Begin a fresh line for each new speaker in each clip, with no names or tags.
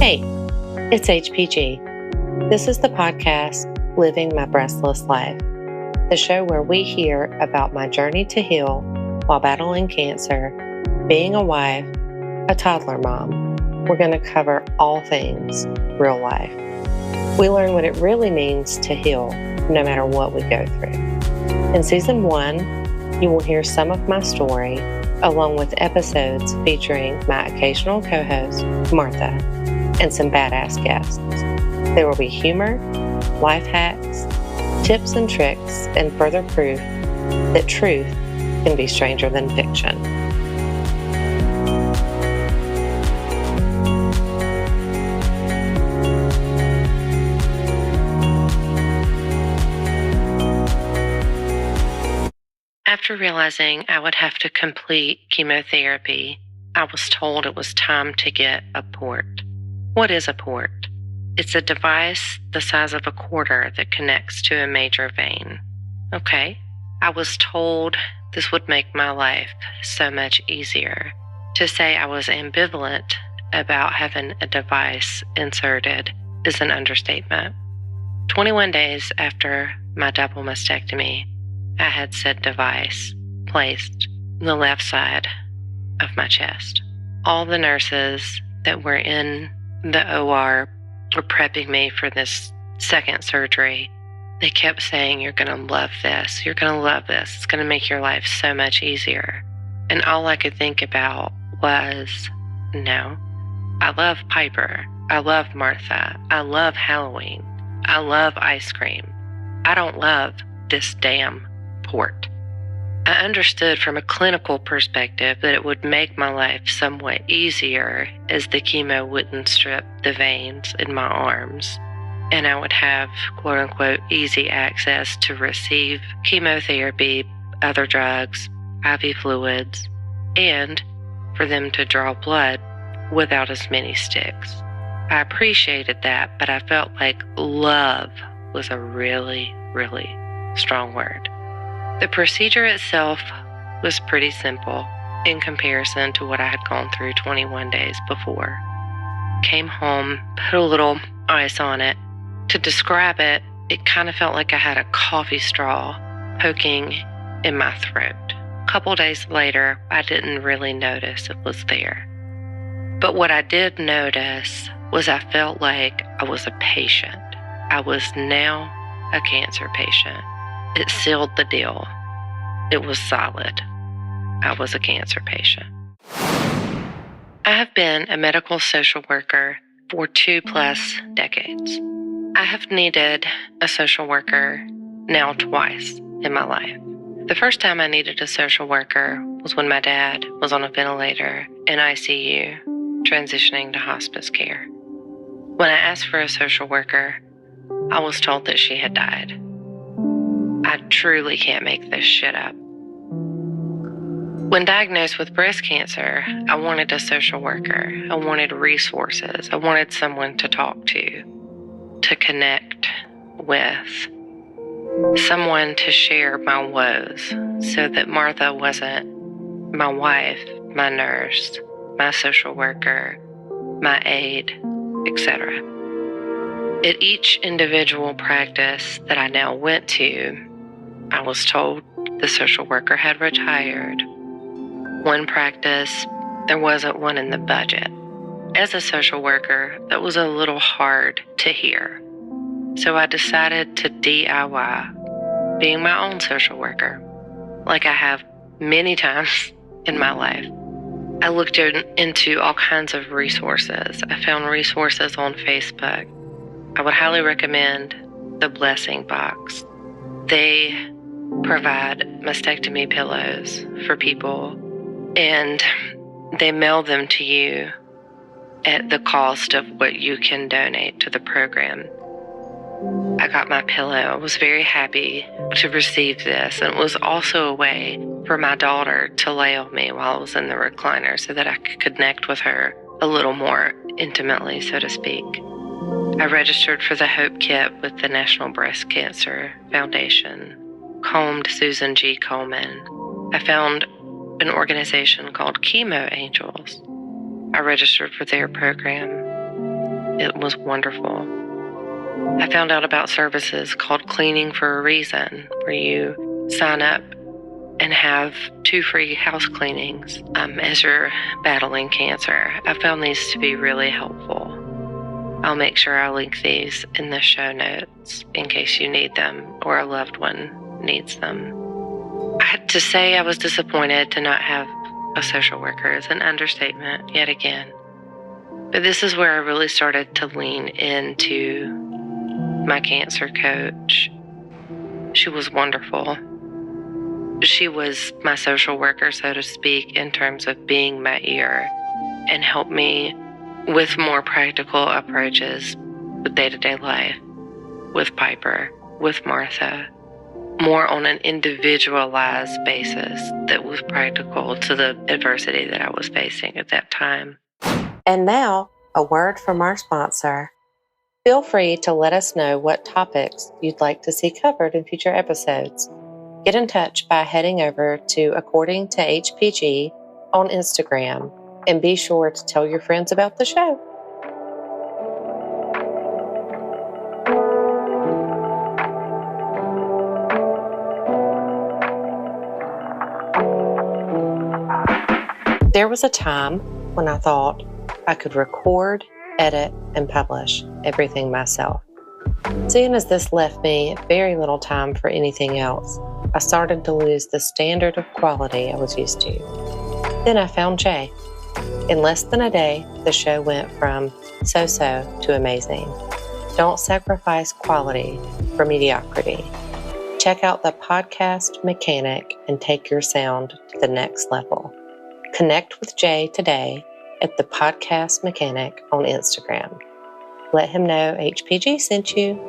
Hey, it's HPG. This is the podcast, Living My Breastless Life, the show where we hear about my journey to heal while battling cancer, being a wife, a toddler mom. We're going to cover all things real life. We learn what it really means to heal no matter what we go through. In Season 1, you will hear some of my story, along with episodes featuring my occasional co-host, Martha, and some badass guests. There will be humor, life hacks, tips and tricks, and further proof that truth can be stranger than fiction. After realizing I would have to complete chemotherapy, I was told it was time to get a port. What is a port? It's a device the size of a quarter that connects to a major vein. Okay, I was told this would make my life so much easier. To say I was ambivalent about having a device inserted is an understatement. 21 days after my double mastectomy, I had said device placed on the left side of my chest. All the nurses that were in the OR were prepping me for this second surgery. They kept saying, "You're going to love this. You're going to love this. It's going to make your life so much easier." And all I could think about was, no. I love Piper. I love Martha. I love Halloween. I love ice cream. I don't love this damn port. I understood from a clinical perspective that it would make my life somewhat easier as the chemo wouldn't strip the veins in my arms, and I would have quote-unquote easy access to receive chemotherapy, other drugs, IV fluids, and for them to draw blood without as many sticks. I appreciated that, but I felt like love was a really, really strong word. The procedure itself was pretty simple in comparison to what I had gone through 21 days before. Came home, put a little ice on it. To describe it, it kind of felt like I had a coffee straw poking in my throat. A couple days later, I didn't really notice it was there. But what I did notice was I felt like I was a patient. I was now a cancer patient. It sealed the deal. It was solid. I was a cancer patient. I have been a medical social worker for 2+ decades. I have needed a social worker now twice in my life. The first time I needed a social worker was when my dad was on a ventilator in ICU, transitioning to hospice care. When I asked for a social worker, I was told that she had died. I truly can't make this shit up. When diagnosed with breast cancer, I wanted a social worker. I wanted resources. I wanted someone to talk to connect with, someone to share my woes so that Martha wasn't my wife, my nurse, my social worker, my aide, etc. At each individual practice that I now went to, I was told the social worker had retired. One practice, there wasn't one in the budget. As a social worker, that was a little hard to hear. So I decided to DIY being my own social worker, like I have many times in my life. I looked into all kinds of resources. I found resources on Facebook. I would highly recommend the Blessing Box. They provide mastectomy pillows for people, and they mail them to you at the cost of what you can donate to the program. I got my pillow. I was very happy to receive this, and it was also a way for my daughter to lay on me while I was in the recliner so that I could connect with her a little more intimately, so to speak. I registered for the Hope Kit with the National Breast Cancer Foundation, combed Susan G. Komen. I found an organization called Chemo Angels. I registered for their program. It was wonderful. I found out about services called Cleaning for a Reason, where you sign up and have 2 free house cleanings as you're battling cancer. I found these to be really helpful. I'll make sure I link these in the show notes in case you need them or a loved one needs them. I had to say I was disappointed to not have a social worker is an understatement yet again. But this is where I really started to lean into my cancer coach. She was wonderful. She was my social worker, so to speak, in terms of being my ear and helped me with more practical approaches with day-to-day life, with Piper, with Martha, more on an individualized basis that was practical to the adversity that I was facing at that time.
And now, a word from our sponsor. Feel free to let us know what topics you'd like to see covered in future episodes. Get in touch by heading over to According to HPG on Instagram, and be sure to tell your friends about the show. There was a time when I thought I could record, edit, and publish everything myself. Seeing as this left me very little time for anything else, I started to lose the standard of quality I was used to. Then I found Jay. In less than a day, the show went from so-so to amazing. Don't sacrifice quality for mediocrity. Check out the Podcast Mechanic and take your sound to the next level. Connect with Jay today at the Podcast Mechanic on Instagram. Let him know HPG sent you.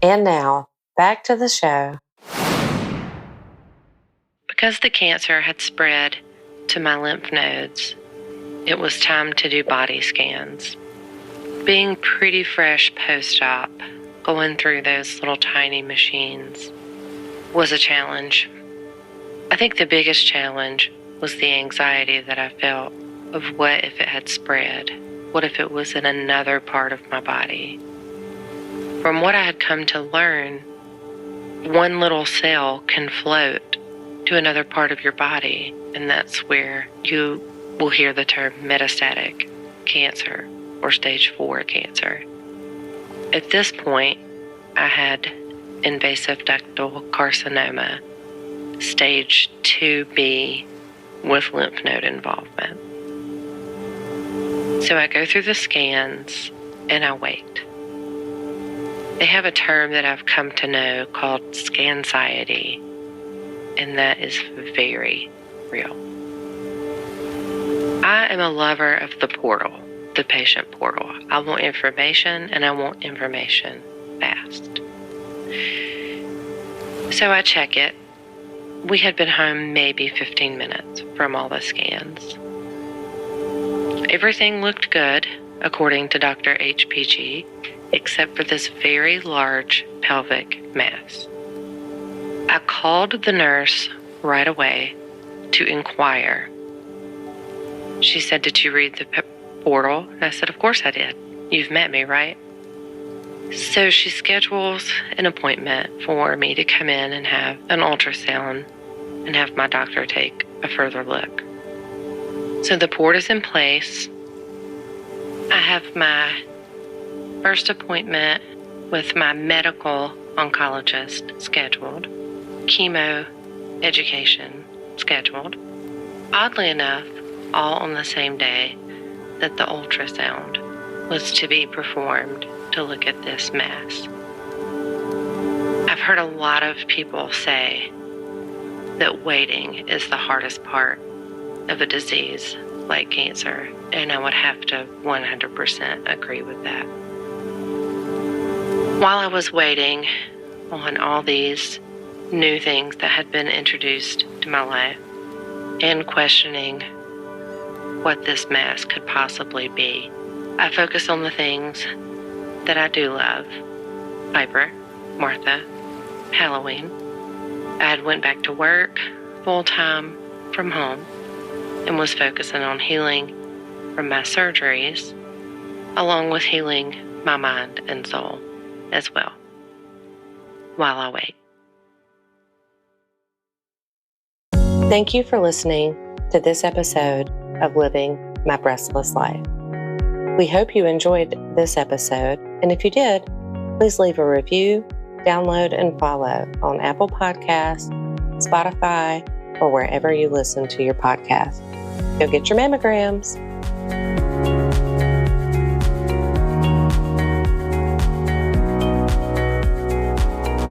And now, back to the show.
Because the cancer had spread to my lymph nodes, it was time to do body scans. Being pretty fresh post-op, going through those little tiny machines was a challenge. I think the biggest challenge was the anxiety that I felt of what if it had spread? What if it was in another part of my body? From what I had come to learn, one little cell can float to another part of your body, and that's where you will hear the term metastatic cancer or stage 4 cancer. At this point, I had invasive ductal carcinoma, stage 2B with lymph node involvement. So I go through the scans and I wait. They have a term that I've come to know called Scanxiety, and that is very real. I am a lover of the portal, the patient portal. I want information, and I want information fast. So I check it. We had been home maybe 15 minutes from all the scans. Everything looked good, according to Dr. HPG, except for this very large pelvic mass. I called the nurse right away to inquire. She said, "Did you read the portal?" I said, "Of course I did. You've met me, right?" So she schedules an appointment for me to come in and have an ultrasound and have my doctor take a further look. So the port is in place. I have my first appointment with my medical oncologist scheduled, chemo education scheduled. Oddly enough, all on the same day that the ultrasound was to be performed to look at this mass. I've heard a lot of people say that waiting is the hardest part of a disease like cancer, and I would have to 100% agree with that. While I was waiting on all these new things that had been introduced to my life and questioning what this mass could possibly be, I focused on the things that I do love: Piper, Martha, Halloween. I had went back to work full-time from home and was focusing on healing from my surgeries, along with healing my mind and soul as well, while I wait.
Thank you for listening to this episode of Living My Breastless Life. We hope you enjoyed this episode, and if you did, please leave a review, download, and follow on Apple Podcasts, Spotify, or wherever you listen to your podcast. Go get your mammograms.